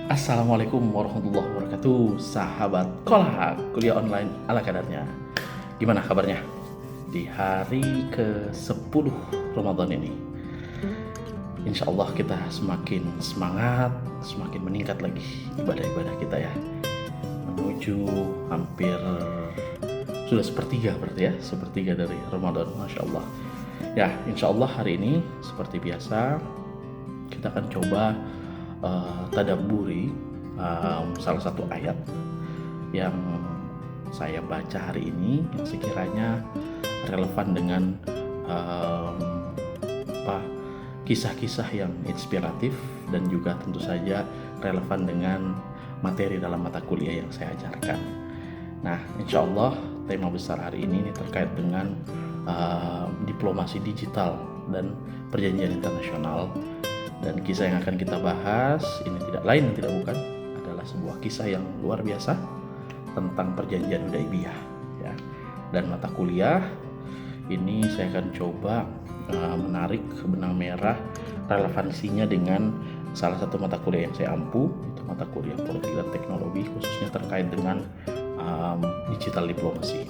Assalamualaikum warahmatullahi wabarakatuh, sahabat Kolak kuliah online ala kadarnya. Gimana kabarnya di hari ke-10 Ramadan ini? Insya Allah kita semakin semangat, semakin meningkat lagi ibadah-ibadah kita ya, menuju hampir sudah sepertiga berarti ya, sepertiga dari Ramadan, Masya Allah. Ya, insya Allah hari ini seperti biasa kita akan coba tadabburi salah satu ayat yang saya baca hari ini yang sekiranya relevan dengan kisah-kisah yang inspiratif dan juga tentu saja relevan dengan materi dalam mata kuliah yang saya ajarkan. Nah, insya Allah tema besar hari ini terkait dengan diplomasi digital dan perjanjian internasional. Dan kisah yang akan kita bahas ini tidak lain dan tidak bukan adalah sebuah kisah yang luar biasa tentang perjanjian Hudaybiyah ya. Dan mata kuliah ini saya akan coba menarik benang merah relevansinya dengan salah satu mata kuliah yang saya ampu, itu mata kuliah politik dan teknologi, khususnya terkait dengan digital diplomasi.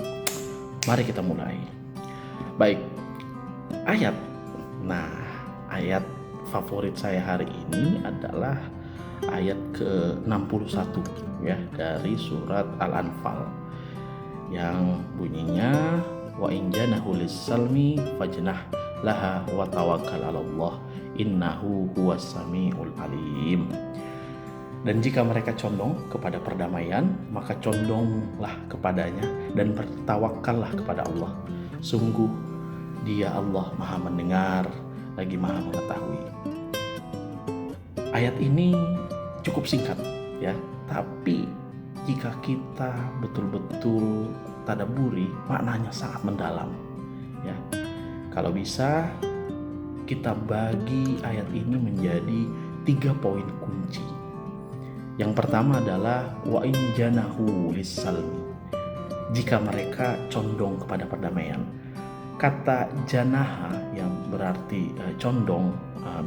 Mari kita mulai. Baik, ayat. Nah, ayat favorit saya hari ini adalah ayat ke-61 ya dari surat Al-Anfal yang bunyinya wa in janahu lis-salmi fajnah laha wa tawakkal 'alallah innahu huwas samiul alim. Dan jika mereka condong kepada perdamaian, maka condonglah kepadanya dan bertawakallah kepada Allah. Sungguh Dia Allah Maha mendengar lagi Maha mengetahui. Ayat ini cukup singkat ya, tapi jika kita betul-betul tadabburi, maknanya sangat mendalam ya. Kalau bisa kita bagi ayat ini menjadi 3 poin kunci. Yang pertama adalah wa in janahu lis-salmi, jika mereka condong kepada perdamaian. Kata janaha yang berarti condong,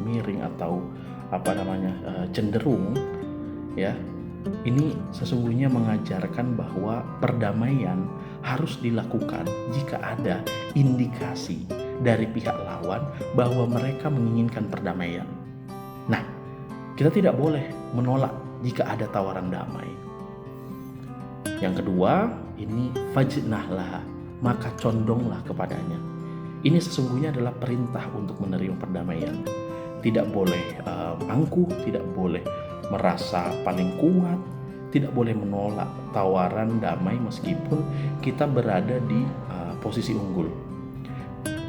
miring atau cenderung ya, ini sesungguhnya mengajarkan bahwa perdamaian harus dilakukan jika ada indikasi dari pihak lawan bahwa mereka menginginkan perdamaian. Nah, kita tidak boleh menolak jika ada tawaran damai. Yang kedua, ini fajnahlah, maka condonglah kepadanya. Ini sesungguhnya adalah perintah untuk menerima perdamaian. Tidak boleh angkuh, tidak boleh merasa paling kuat, tidak boleh menolak tawaran damai meskipun kita berada di posisi unggul.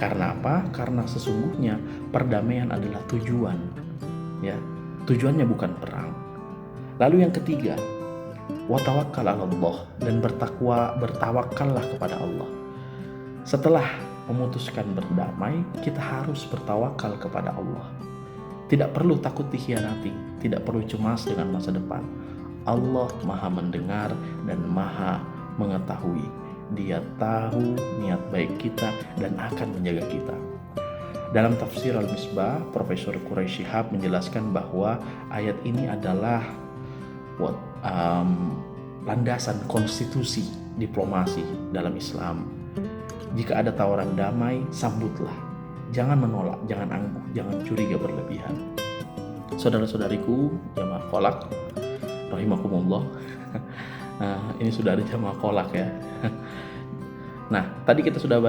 Karena apa? Karena sesungguhnya perdamaian adalah tujuan, ya. Tujuannya bukan perang. Lalu yang ketiga, wa tawakkal 'alallah, dan bertawakallah kepada Allah. Setelah memutuskan berdamai, kita harus bertawakal kepada Allah. Tidak perlu takut dikhianati, tidak perlu cemas dengan masa depan. Allah Maha mendengar dan Maha mengetahui. Dia tahu niat baik kita dan akan menjaga kita. Dalam tafsir Al-Misbah, Profesor Quraisy Shihab menjelaskan bahwa ayat ini adalah landasan konstitusi diplomasi dalam Islam. Jika ada tawaran damai, sambutlah. Jangan menolak, jangan angkuh, jangan curiga berlebihan. Saudara-saudariku, jamaah Kolak, rahimakumullah. Ini sudah ada jamaah Kolak ya. Nah, tadi kita sudah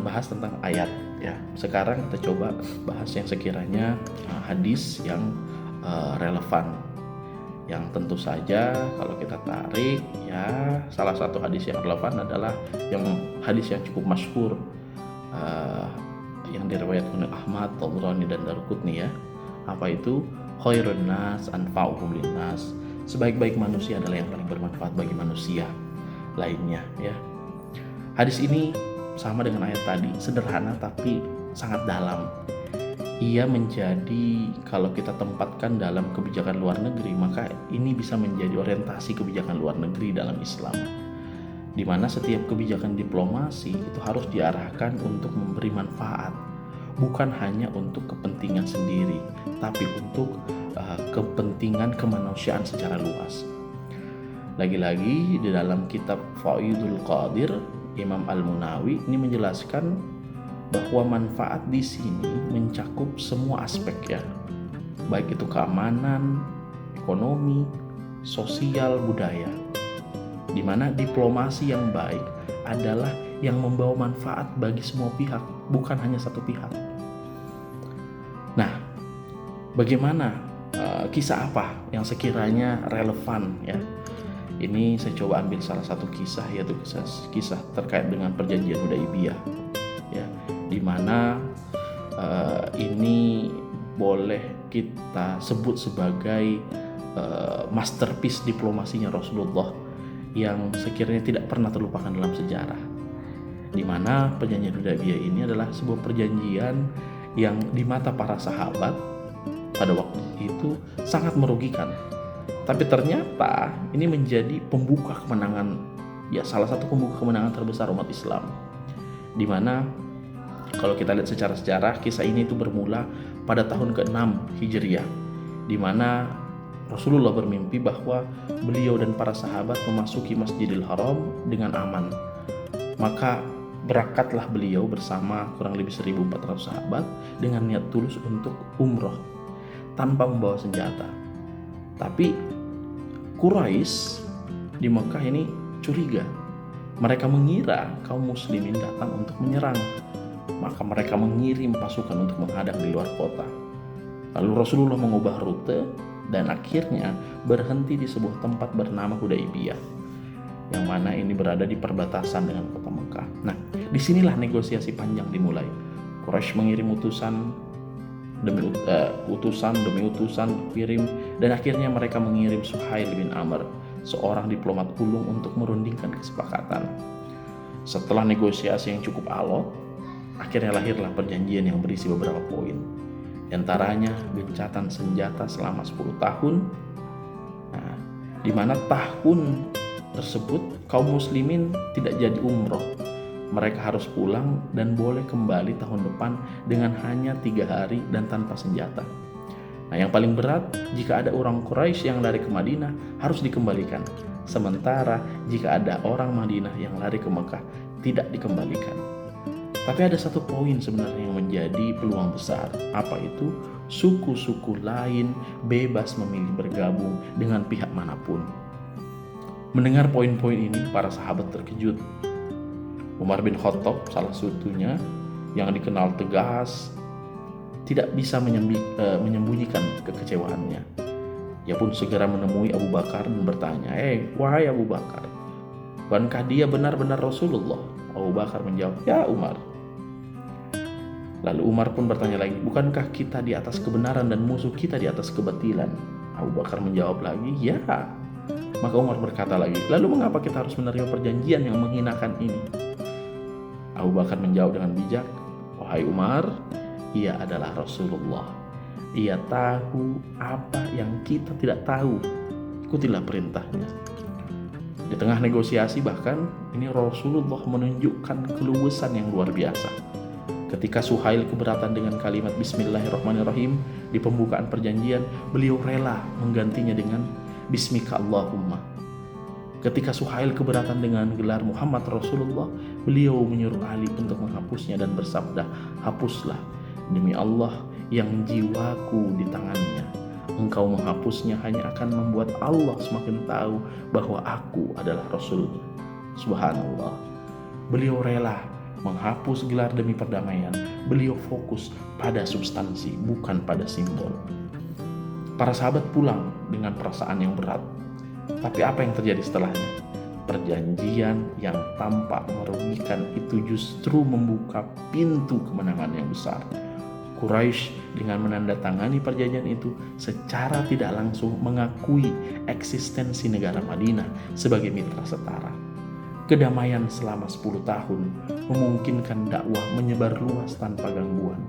bahas tentang ayat ya. Sekarang kita coba bahas yang sekiranya hadis yang relevan. Yang tentu saja kalau kita tarik ya, salah satu hadis yang relevan adalah yang hadis yang cukup masyhur yang diriwayatkan oleh Ahmad, Tabrani dan Daruqutni ya. Apa itu? Khairun nas anfa'uhum linnas. Sebaik-baik manusia adalah yang paling bermanfaat bagi manusia lainnya ya. Hadis ini sama dengan ayat tadi, sederhana tapi sangat dalam. Ia menjadi, kalau kita tempatkan dalam kebijakan luar negeri, maka ini bisa menjadi orientasi kebijakan luar negeri dalam Islam, di mana setiap kebijakan diplomasi itu harus diarahkan untuk memberi manfaat, bukan hanya untuk kepentingan sendiri, tapi untuk kepentingan kemanusiaan secara luas. Lagi-lagi di dalam kitab Faidul Qadir, Imam Al-Munawi ini menjelaskan bahwa manfaat di sini mencakup semua aspek ya, baik itu keamanan, ekonomi, sosial, budaya, di mana diplomasi yang baik adalah yang membawa manfaat bagi semua pihak, bukan hanya satu pihak. Nah, bagaimana kisah apa yang sekiranya relevan ya? Ini saya coba ambil salah satu kisah, yaitu kisah terkait dengan perjanjian Hudaibiyah ya, di mana ini boleh kita sebut sebagai masterpiece diplomasinya Rasulullah yang sekiranya tidak pernah terlupakan dalam sejarah, di mana perjanjian Hudaibiyah ini adalah sebuah perjanjian yang di mata para sahabat pada waktu itu sangat merugikan. Tapi ternyata ini menjadi pembuka kemenangan, ya salah satu pembuka kemenangan terbesar umat Islam. Di mana kalau kita lihat secara sejarah, kisah ini itu bermula pada tahun ke-6 Hijriah, di mana Rasulullah bermimpi bahwa beliau dan para sahabat memasuki Masjidil Haram dengan aman. Maka berangkatlah beliau bersama kurang lebih 1.400 sahabat dengan niat tulus untuk umroh tanpa membawa senjata. Tapi Quraisy di Mekah ini curiga. Mereka mengira kaum muslimin datang untuk menyerang. Maka mereka mengirim pasukan untuk menghadang di luar kota. Lalu Rasulullah mengubah rute dan akhirnya berhenti di sebuah tempat bernama Hudaibiyah, yang mana ini berada di perbatasan dengan kota Mekah. Nah, disinilah negosiasi panjang dimulai. Quraisy mengirim utusan demi utusan kirim, dan akhirnya mereka mengirim Suhail bin Amr, seorang diplomat ulung, untuk merundingkan kesepakatan. Setelah negosiasi yang cukup alot, akhirnya lahirlah perjanjian yang berisi beberapa poin. Di antaranya gencatan senjata selama 10 tahun. Nah, di mana tahun tersebut kaum muslimin tidak jadi umroh. Mereka harus pulang dan boleh kembali tahun depan dengan hanya 3 hari dan tanpa senjata. Nah, yang paling berat, jika ada orang Quraisy yang lari ke Madinah harus dikembalikan. Sementara jika ada orang Madinah yang lari ke Mekah tidak dikembalikan. Tapi ada satu poin sebenarnya yang menjadi peluang besar. Apa itu? Suku-suku lain bebas memilih bergabung dengan pihak manapun. Mendengar poin-poin ini, para sahabat terkejut. Umar bin Khattab salah satunya yang dikenal tegas tidak bisa menyembunyikan kekecewaannya. Ia pun segera menemui Abu Bakar dan bertanya, wahai Abu Bakar, bukankah dia benar-benar Rasulullah? Abu Bakar menjawab, ya Umar. Lalu Umar pun bertanya lagi, bukankah kita di atas kebenaran dan musuh kita di atas kebatilan? Abu Bakar menjawab lagi, ya. Maka Umar berkata lagi, lalu mengapa kita harus menerima perjanjian yang menghinakan ini? Abu Bakar menjawab dengan bijak, wahai Umar, ia adalah Rasulullah. Ia tahu apa yang kita tidak tahu. Ikutilah perintahnya. Di tengah negosiasi bahkan ini Rasulullah menunjukkan keluasan yang luar biasa. Ketika Suhail keberatan dengan kalimat Bismillahirrahmanirrahim di pembukaan perjanjian, beliau rela menggantinya dengan Bismika Allahumma. Ketika Suhail keberatan dengan gelar Muhammad Rasulullah, beliau menyuruh Ali untuk menghapusnya dan bersabda, hapuslah, demi Allah yang jiwaku di tangannya. Engkau menghapusnya hanya akan membuat Allah semakin tahu bahwa aku adalah Rasulnya. Subhanallah. Beliau rela menghapus gelar demi perdamaian. Beliau fokus pada substansi, bukan pada simbol. Para sahabat pulang dengan perasaan yang berat. Tapi apa yang terjadi setelahnya? Perjanjian yang tampak merugikan itu justru membuka pintu kemenangan yang besar. Quraisy dengan menandatangani perjanjian itu secara tidak langsung mengakui eksistensi negara Madinah sebagai mitra setara. Kedamaian selama 10 tahun memungkinkan dakwah menyebar luas tanpa gangguan.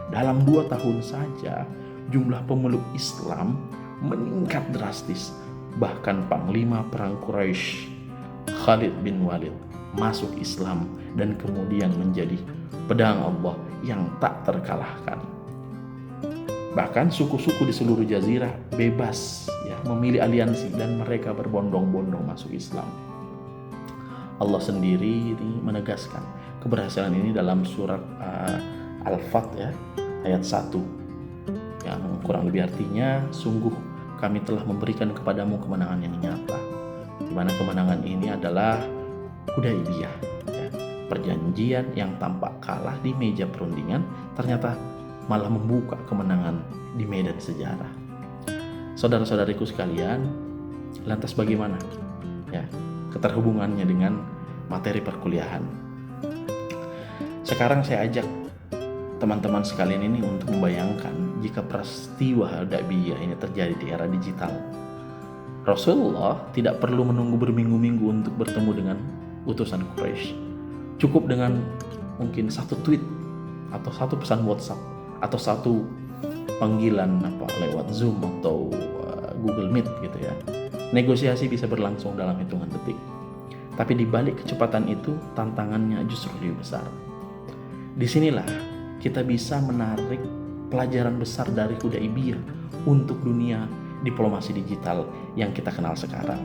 Dalam 2 tahun saja, jumlah pemeluk Islam meningkat drastis. Bahkan Panglima Perang Quraisy, Khalid bin Walid, masuk Islam dan kemudian menjadi pedang Allah yang tak terkalahkan. Bahkan suku-suku di seluruh jazirah bebas ya memilih aliansi dan mereka berbondong-bondong masuk Islam. Allah sendiri menegaskan keberhasilan ini dalam surat Al-Fat ya, ayat 1 yang kurang lebih artinya, sungguh kami telah memberikan kepadamu kemenangan yang nyata, di mana kemenangan ini adalah Hudaybiyah ya, perjanjian yang tampak kalah di meja perundingan ternyata malah membuka kemenangan di medan sejarah. Saudara-saudariku sekalian, lantas bagaimana ya keterhubungannya dengan materi perkuliahan? Sekarang saya ajak teman-teman sekalian ini untuk membayangkan jika peristiwa Hudaybiyah ini terjadi di era digital. Rasulullah tidak perlu menunggu berminggu-minggu untuk bertemu dengan utusan Quraisy. Cukup dengan mungkin satu tweet atau satu pesan WhatsApp atau satu panggilan lewat Zoom atau Google Meet gitu ya. Negosiasi bisa berlangsung dalam hitungan detik. Tapi di balik kecepatan itu, tantangannya justru lebih besar. Disinilah kita bisa menarik pelajaran besar dari Hudaybiyah untuk dunia diplomasi digital yang kita kenal sekarang.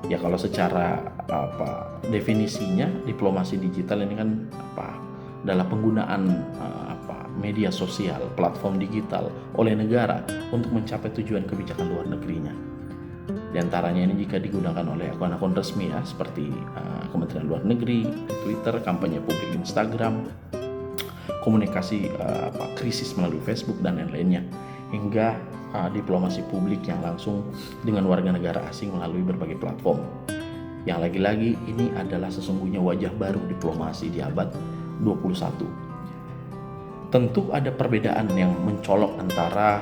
Ya kalau secara definisinya diplomasi digital ini kan adalah penggunaan media sosial, platform digital oleh negara untuk mencapai tujuan kebijakan luar negerinya. Di antaranya ini jika digunakan oleh akun-akun resmi ya, seperti Kementerian Luar Negeri, Twitter, kampanye publik Instagram, komunikasi krisis melalui Facebook dan lain-lainnya, hingga diplomasi publik yang langsung dengan warga negara asing melalui berbagai platform. Yang lagi-lagi ini adalah sesungguhnya wajah baru diplomasi di abad 21. Tentu ada perbedaan yang mencolok antara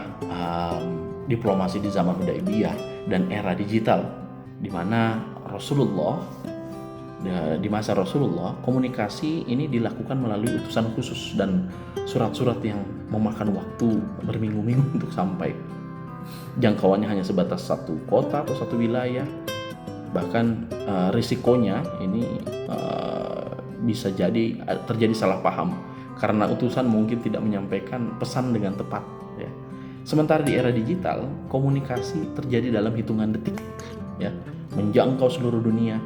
diplomasi di zaman Hudaybiyah dan era digital, di mana di masa Rasulullah komunikasi ini dilakukan melalui utusan khusus dan surat-surat yang memakan waktu berminggu-minggu untuk sampai. Jangkauannya hanya sebatas satu kota atau satu wilayah. Bahkan risikonya ini bisa jadi terjadi salah paham karena utusan mungkin tidak menyampaikan pesan dengan tepat ya. Sementara di era digital, komunikasi terjadi dalam hitungan detik ya, menjangkau seluruh dunia,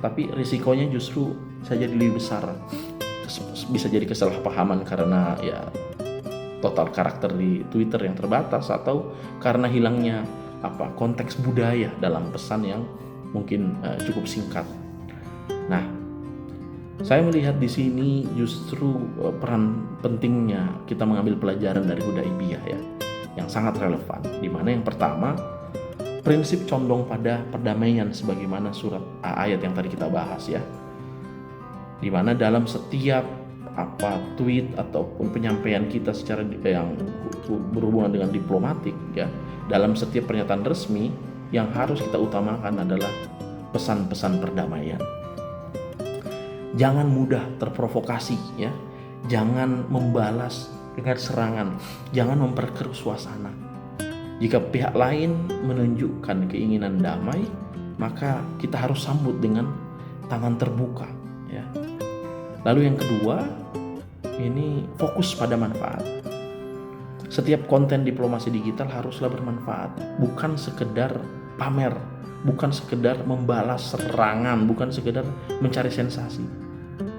tapi risikonya justru bisa jadi lebih besar. Bisa jadi kesalahpahaman karena ya total karakter di Twitter yang terbatas, atau karena hilangnya konteks budaya dalam pesan yang mungkin cukup singkat. Nah, saya melihat di sini justru peran pentingnya kita mengambil pelajaran dari Hudaybiyah ya, yang sangat relevan. Di mana yang pertama, prinsip condong pada perdamaian sebagaimana surat ayat yang tadi kita bahas ya. Di mana dalam setiap tweet ataupun penyampaian kita secara yang berhubungan dengan diplomatik ya, dalam setiap pernyataan resmi yang harus kita utamakan adalah pesan-pesan perdamaian. Jangan mudah terprovokasi ya. Jangan membalas dengan serangan, jangan memperkeruh suasana. Jika pihak lain menunjukkan keinginan damai, maka kita harus sambut dengan tangan terbuka ya. Lalu yang kedua, ini fokus pada manfaat. Setiap konten diplomasi digital haruslah bermanfaat, bukan sekedar pamer, bukan sekedar membalas serangan, bukan sekedar mencari sensasi.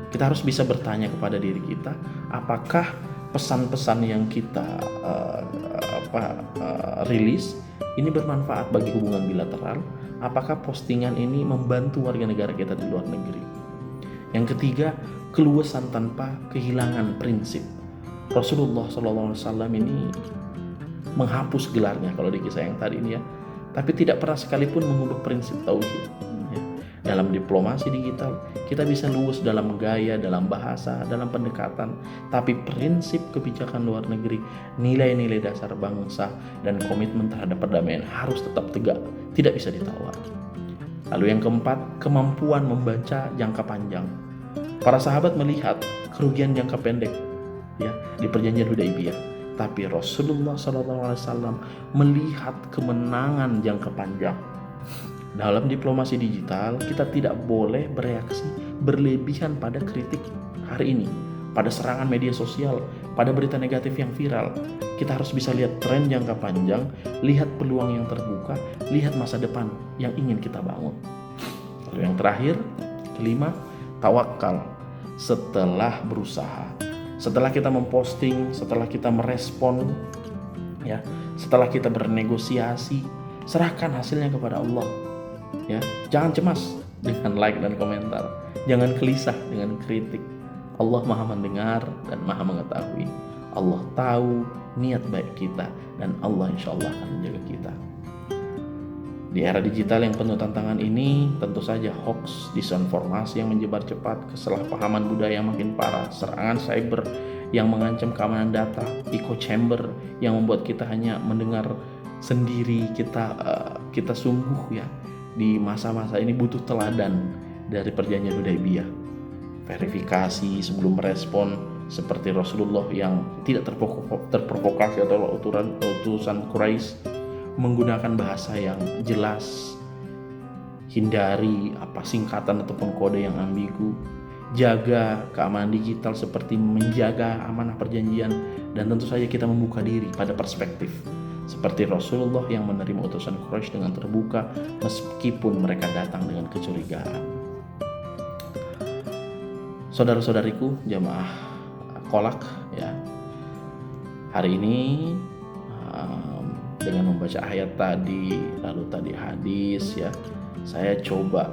Kita harus bisa bertanya kepada diri kita, apakah pesan-pesan yang kita rilis ini bermanfaat bagi hubungan bilateral? Apakah postingan ini membantu warga negara kita di luar negeri? Yang ketiga, keluasan tanpa kehilangan prinsip. Rasulullah SAW ini menghapus gelarnya kalau di kisah yang tadi ini ya, tapi tidak pernah sekalipun mengubah prinsip tauhid. Dalam diplomasi digital, kita bisa luwes dalam gaya, dalam bahasa, dalam pendekatan, tapi prinsip kebijakan luar negeri, nilai-nilai dasar bangsa, dan komitmen terhadap perdamaian harus tetap tegak, tidak bisa ditawar. Lalu yang keempat, kemampuan membaca jangka panjang. Para sahabat melihat kerugian jangka pendek ya di perjanjian Hudaybiyah, tapi Rasulullah SAW melihat kemenangan jangka panjang. Dalam diplomasi digital, kita tidak boleh bereaksi berlebihan pada kritik hari ini, pada serangan media sosial, pada berita negatif yang viral. Kita harus bisa lihat tren jangka panjang, lihat peluang yang terbuka, lihat masa depan yang ingin kita bangun. Lalu yang terakhir, kelima, tawakal setelah berusaha. Setelah kita memposting, setelah kita merespon, ya, setelah kita bernegosiasi, serahkan hasilnya kepada Allah. Ya, jangan cemas dengan like dan komentar, jangan gelisah dengan kritik. Allah Maha mendengar dan Maha mengetahui. Allah tahu niat baik kita dan Allah insya Allah akan menjaga kita. Di era digital yang penuh tantangan ini, tentu saja hoax, disinformasi yang menyebar cepat, kesalahpahaman budaya yang makin parah, serangan cyber yang mengancam keamanan data, echo chamber yang membuat kita hanya mendengar sendiri. Kita sungguh ya di masa-masa ini butuh teladan dari perjanjian Hudaybiyah. Verifikasi sebelum merespon, seperti Rasulullah yang tidak terprovokasi atau utusan Quraisy, menggunakan bahasa yang jelas, hindari singkatan ataupun kode yang ambigu, jaga keamanan digital seperti menjaga amanah perjanjian, dan tentu saja kita membuka diri pada perspektif seperti Rasulullah yang menerima utusan Quraisy dengan terbuka meskipun mereka datang dengan kecurigaan. Saudara-saudariku jamaah kolak ya, hari ini dengan membaca ayat tadi, lalu tadi hadis ya, saya coba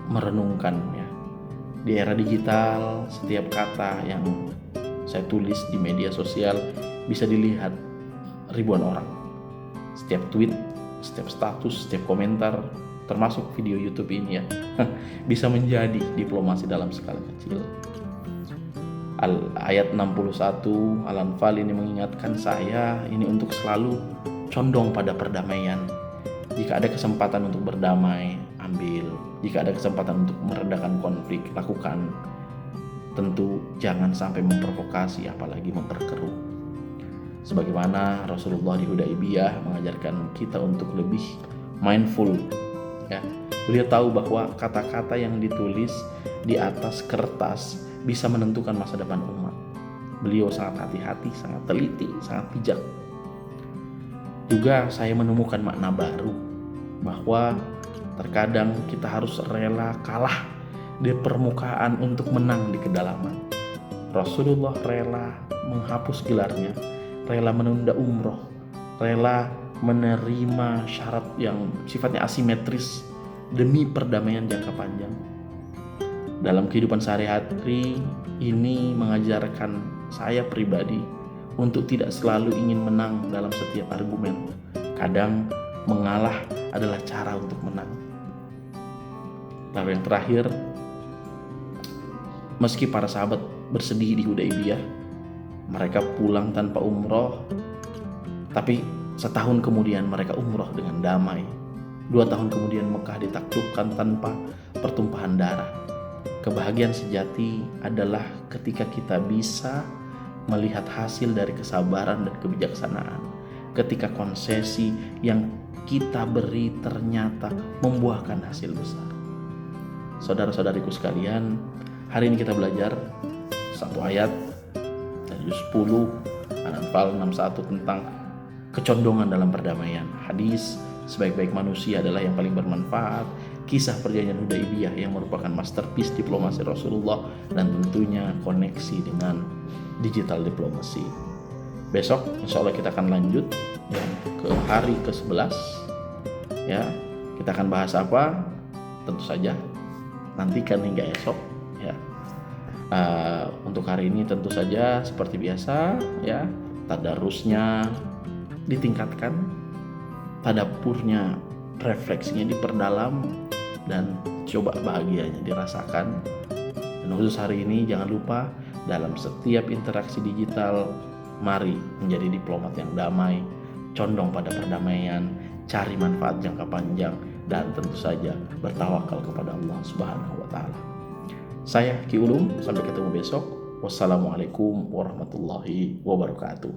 merenungkan ya, di era digital setiap kata yang saya tulis di media sosial bisa dilihat ribuan orang. Setiap tweet, setiap status, setiap komentar, termasuk video YouTube ini ya, bisa menjadi diplomasi dalam skala kecil. Ayat 61 Al-Anfal ini mengingatkan saya ini untuk selalu condong pada perdamaian. Jika ada kesempatan untuk berdamai, ambil. Jika ada kesempatan untuk meredakan konflik, lakukan. Tentu jangan sampai memprovokasi apalagi memperkeruh. Sebagaimana Rasulullah di Hudaybiyah mengajarkan kita untuk lebih mindful ya. Beliau tahu bahwa kata-kata yang ditulis di atas kertas bisa menentukan masa depan umat. Beliau sangat hati-hati, sangat teliti, sangat bijak. Juga saya menemukan makna baru bahwa terkadang kita harus rela kalah di permukaan untuk menang di kedalaman. Rasulullah rela menghapus gelarnya, rela menunda umroh, rela menerima syarat yang sifatnya asimetris demi perdamaian jangka panjang. Dalam kehidupan sehari-hari ini mengajarkan saya pribadi untuk tidak selalu ingin menang dalam setiap argumen. Kadang mengalah adalah cara untuk menang. Lalu yang terakhir, meski para sahabat bersedih di Hudaybiyah, mereka pulang tanpa umroh, tapi setahun kemudian mereka umroh dengan damai. 2 tahun kemudian Mekah ditaklukkan tanpa pertumpahan darah. Kebahagiaan sejati adalah ketika kita bisa melihat hasil dari kesabaran dan kebijaksanaan. Ketika konsesi yang kita beri ternyata membuahkan hasil besar. Saudara-saudariku sekalian, hari ini kita belajar satu ayat dari juz 10 Al-Anfal 61 tentang kecondongan dalam perdamaian. Hadis sebaik-baik manusia adalah yang paling bermanfaat. Kisah perjanjian Hudaybiyah yang merupakan masterpiece diplomasi Rasulullah, dan tentunya koneksi dengan digital diplomasi. Besok insya Allah kita akan lanjut ya, ke hari ke-11 ya. Kita akan bahas apa? Tentu saja nantikan hingga esok ya. Untuk hari ini tentu saja seperti biasa ya, tadarusnya ditingkatkan, tadaburnya, refleksinya diperdalam, dan coba bahagianya dirasakan. Dan khusus hari ini jangan lupa, dalam setiap interaksi digital mari menjadi diplomat yang damai, condong pada perdamaian, cari manfaat jangka panjang, dan tentu saja bertawakal kepada Allah Subhanahu wa taala. Saya Ki Ulum, sampai ketemu besok. Wassalamualaikum warahmatullahi wabarakatuh.